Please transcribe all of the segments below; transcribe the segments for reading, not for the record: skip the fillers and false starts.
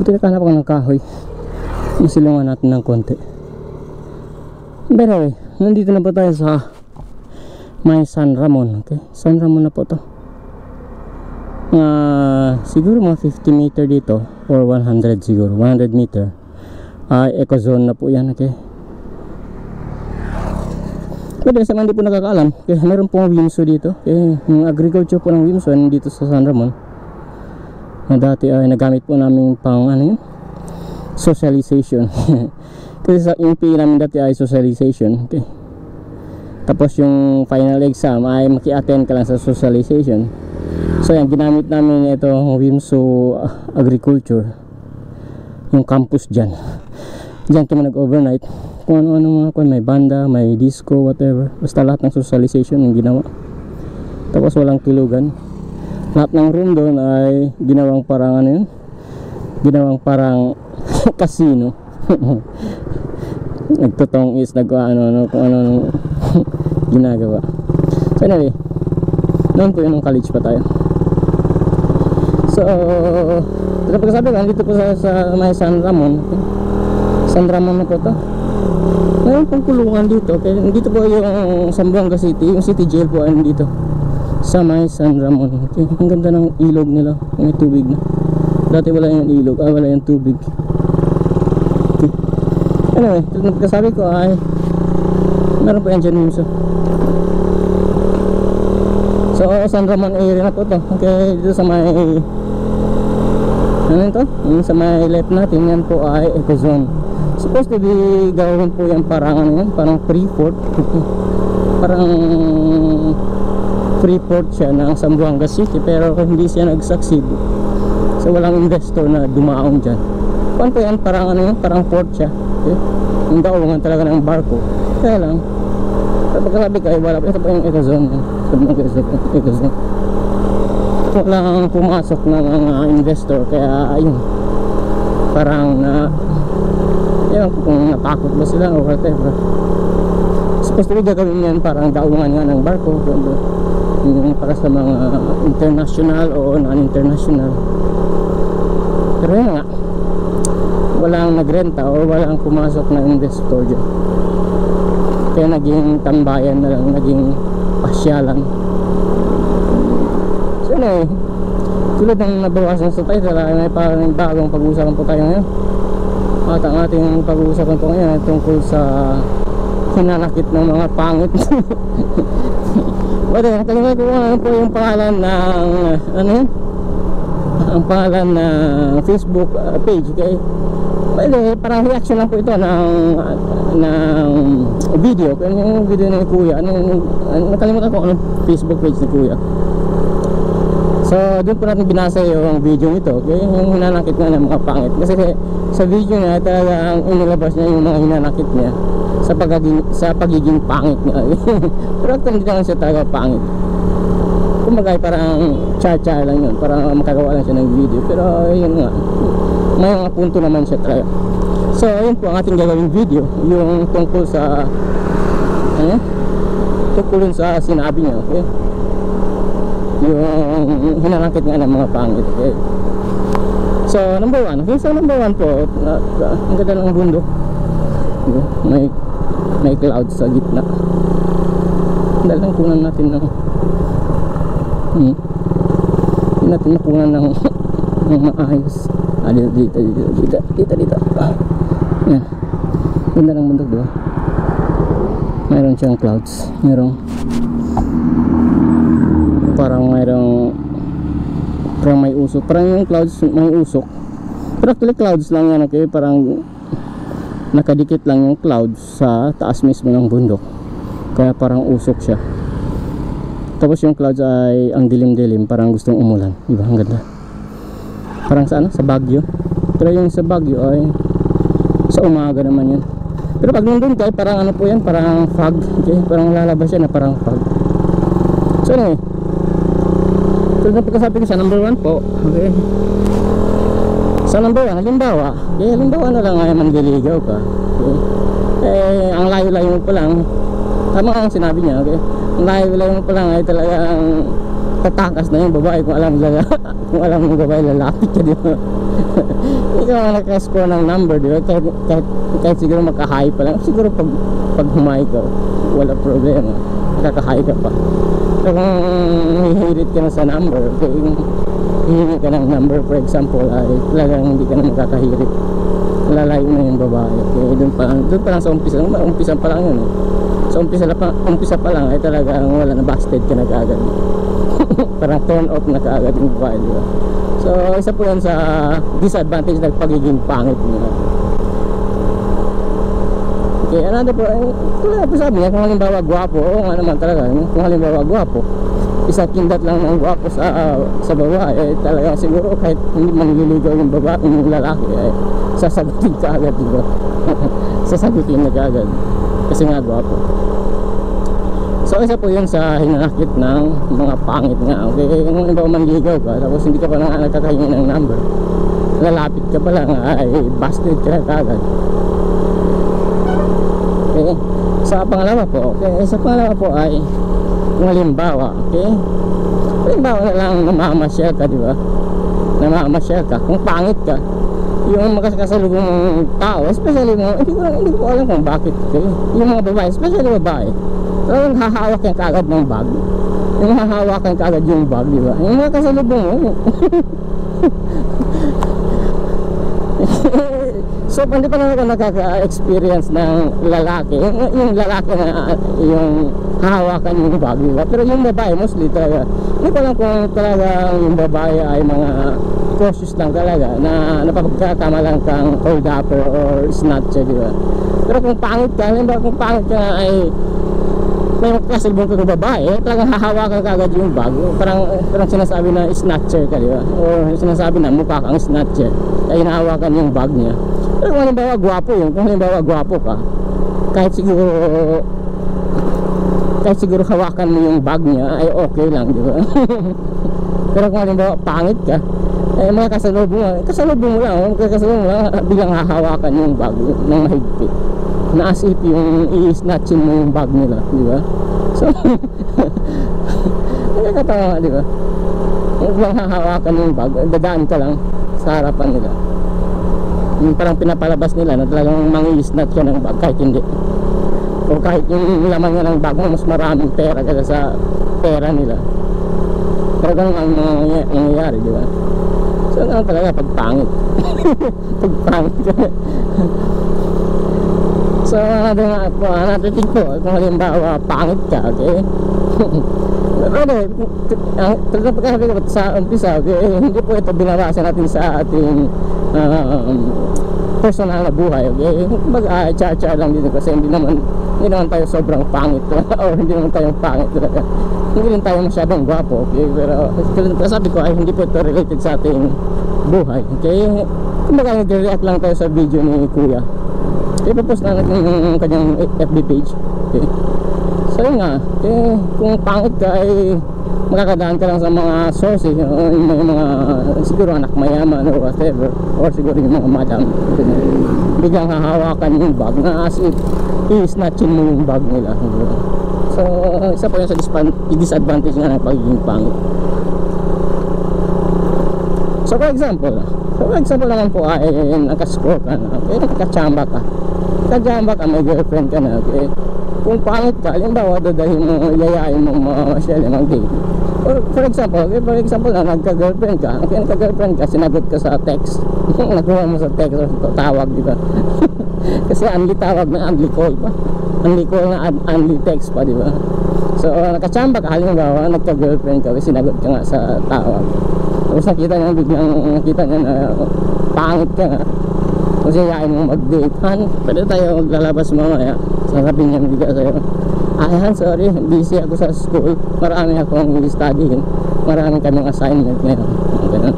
Tinakanap ako ng kahoy. Masilungan natin ng konti. But anyway, nandito na po tayo sa may San Ramon. Okay, San Ramon na po to. Siguro mga 50 meter dito or 100 siguro, 100 meter. Eco zone na po yan. Okay, pero sa mga hindi po nakakaalam, okay, meron pong Wimso dito. Okay, yung agriculture po ng Wimso dito sa San Ramon na dati ay nagamit po namin pang ano yun, socialization. Kasi sa MP namin dati ay socialization. Okay, tapos yung final exam ay maki-attend ka lang sa socialization. So yan, ginamit namin ito Wimso agriculture, yung campus dyan kami nag-overnight. Kung ano-ano mga may banda, may disco, whatever, basta lahat ng socialization yung ginawa. Tapos walang tulugan. Lahat ng room doon ay ginawang parang ano yun, ginawang parang casino. Nagtutong is kung ano ginagawa. So anyway, noon po yun nung college pa tayo. So kapag sabi ko, dito po sa may San Ramon. Okay? San Ramon na po to. Mayroon pong kulungan dito. Okay? Dito po yung Zamboanga City. Yung city jail po ay dito sa may San Ramon. Okay? Ang ganda ng ilog nila. May tubig na. Dati wala yung ilog. Wala yung tubig. Okay. Anyway, sabi ko ay meron po yan dyan Wimso. So San Ramon area na po to. Okay, dito sa may ano ito? Yung sa may left natin, yan po ay eco zone. Supposed to be gawin po yan parang ano yan, parang Freeport. Parang Freeport siya ng Zamboanga City, pero hindi siya nag-succeed. So walang investor na dumaon dyan. Kung po yan, parang ano yan, parang port siya. Okay? Yung daungan talaga ng barko. Kaya lang, kapag kalabi ka, wala pa. Ito po yung eco zone. Eco zone. Walang pumasok ng investor, kaya ayun, parang yun, kung natakot ba sila o whatever. Supposed to be gagawin yan parang daungan nga ng barko, yung para sa mga international o non-international. Pero yun nga, walang nagrenta o walang pumasok na investor dyan, kaya naging tambayan na lang, naging pasyalan. So anyway, tulad ng nabawasan sa title, may parang bagong pag-uusapan po tayo ngayon. At ang ating pag-uusapan po ngayon ay tungkol sa hinanakit ng mga pangit. But nakalimutan ko ano po yung pangalan ng ano yun? Ang pangalan ng Facebook page. Okay? Well, parang reaction lang po ito ng video. Kaya yung video ni Kuya, nakalimutan ko anong Facebook page ni Kuya. So doon po natin binasa yung video nito, okay? Yung hinanakit nga ng mga pangit. Kasi sa video niya talagang inilabas niya yung mga hinanakit niya sa pagiging pangit niya. Pero actually hindi naman siya talaga pangit. Kumbaga parang char-char lang yun, parang makagawa lang siya ng video. Pero yun nga, may mga punto naman siya talaga. So yun po ang ating gagawing video, yung tungkol sa tungkol sa sinabi niya, okay? Yung hinanakit nga ng mga pangit. Okay? So number 1, okay, so number 1 po, ang ganda ng bundok, okay? May clouds sa gitna. Dahil lang kunan natin ng hindi natin nakunan ng maayos. Dito yan, ganda ng bundok, diba? Mayroon siyang clouds, parang may usok, parang yung clouds may usok, pero actually clouds lang yan, okay? Parang nakadikit lang yung clouds sa taas mismo ng bundok, kaya parang usok siya. Tapos yung clouds ay ang dilim-dilim, parang gustong umulan, diba? Ang ganda, parang sa sa Baguio. Pero yung sa Baguio ay sa umaga naman yan. Pero pag nandun kayo, parang ano po yan, parang fog, okay? Parang lalabas yan na parang fog. So anyway, so napagkasabi ko sa number 1 po, okay? Sa number 1, halimbawa na lang ay manliligaw ka, okay? Ang layo-layo mo pa lang, tama ang sinabi niya, okay? Ang layo-layo mo pa lang ay talagang tatakas na yung babae kung alam mo babae lalapit ka, di ba? ikaw ang naka-score ng number, di ba? Kahit siguro magka-high pa lang, siguro pag humay ka, wala problema, nakaka-high ka pa. Pero kung hihirit ka na sa number, okay, hihingi ka ng number, for example, ay talagang hindi ka na makakahirit, lalayo na yung babae. Okay, doon pa lang sa umpisa pa lang yun, eh. Sa umpisa pa lang ay talagang wala na, busted ka na kaagad. Parang turn off na kaagad yung babae, di ba? So isa po yan sa disadvantage ng pagiging pangit niya. Okay, another po, tulad po sabi niya, kung halimbawa gwapo, oo nga naman talaga, kung halimbawa gwapo, isa kindat lang ng gwapo sa babae, eh, talagang siguro kahit hindi manliligaw yung babae, yung lalaki, eh, sasagutin ka agad, di ba? Sasagutin na kaagad kasi nga gwapo. So isa po yun sa hinanakit ng mga pangit nga. Okay, kung halimbawa manligaw ka tapos hindi ka pa na nagkakahingi ng number, lalapit ka pa lang, ay busted ka na kaagad. Okay, sa pangalawa po ay kung halimbawa, okay, halimbawa na lang namamasyal ka, di ba? Namamasyal ka, kung pangit ka, yung magkasalubong mong tao, especially mo, hindi ko alam kung bakit, okay? Yung mga babae, especially babae, talagang hahawak yung kaagad ng bag. Yung hahawakan kaagad yung bag, di ba? Yung mga kasalubong mo. So, hindi pa naman ako nakaka-experience ng lalaki. Yung lalaki na yung hahawakan yung bag, di ba? Pero yung babae, mostly talaga, hindi ko alam kung talaga yung babae ay mga cautious lang talaga na napapagkatama lang kang hold upper or snatcher, di ba? Pero kung pangit ka, halimbawa kung pangit ka ay may kasalubong ka ng babae, talagang hahawakan ka agad yung bag. Parang sinasabi na snatcher ka, di ba? O sinasabi na mukha kang snatcher, kaya hinahawakan yung bag niya. Pero kung halimbawa gwapo yun, kung halimbawa gwapo ka, kahit siguro hawakan mo yung bag niya ay okay lang, di ba? Pero kung halimbawa pangit ka, eh mga kasalubong mo lang, biglang hahawakan yung bag ng mahigpit, na as if yung i-snatchin mo yung bag nila, di ba? So nakakatawa, di ba? Kung hahawakan yung bag, dadaan ka lang sa harapan nila, yung parang pinapalabas nila na talagang mangi-snatch ka ng bag kahit hindi, o kahit yung laman nga ng bag mo mas maraming pera kaysa sa pera nila. Pero ganun ang nangyayari, di ba? So ganun talaga pag pangit. Pag pangit ka. So another thing po, kung halimbawa pangit ka, okay? Pero talagang pagkakabi ko sa umpisa, okay, hindi po ito binawasan natin sa ating personal na buhay, okay? Kumbaga cha-cha lang dito kasi hindi naman tayo sobrang pangit or hindi naman tayo pangit talaga, hindi rin tayo masyadong gwapo, okay? Pero sabi ko ay hindi po ito related sa ating buhay, okay? Kumbaga nag-react lang tayo sa video ni Kuya, ipopost na natin yung kanyang FB page, okay? So yun nga, okay, kung pangit ka ay makakadaan ka lang sa mga sources, yung mga siguro anak mayaman or whatever, or siguro yung mga madam, biglang hahawakan yung bag na as if i-snatchin mo yung bag nila. So isa po yun sa disadvantage nga ng pagiging pangit. So for example naman po ay nakascore ka na, okay, nakachamba ka, may girlfriend ka na, okay? Kung pangit ka, halimbawa dadahin mo, yayain mo mag-date. For example na nagka-girlfriend ka, sinagot ka sa text, nakuha mo sa text or tawag, di ba? Kasi unli tawag na unli call pa, unli call na unli text pa, di ba? So nakachamba ka, halimbawa nagka-girlfriend ka, sinagot ka nga sa tawag, tapos nakita niya na pangit ka nga, kasi yayain mo mag-date. Pwede tayo maglalabas mamaya, sasabihin niya hindi ka sa'yo, Han, sorry, busy ako sa school, marami akong studying, marami kaming assignment ngayon, ganun.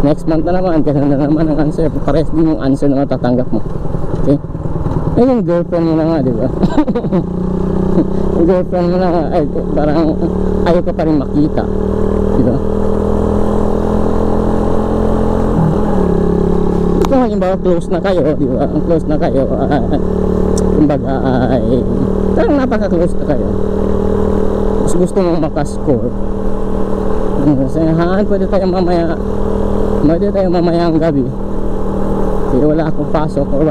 Next month na naman, ganun na naman ang answer, pares din yung answer na matatanggap mo, okay? Eh yung girlfriend mo na nga, di ba? Yung girlfriend mo na nga, ay parang ayaw ka pa rin makita, di ba? Kung halimbawa close na kayo, di ba? Close na kayo, kumbaga ay talagang napaka-close na kayo, gusto mong makascore, kasi pwede tayo mamaya Pwede tayo mamayang gabi kasi wala akong pasok or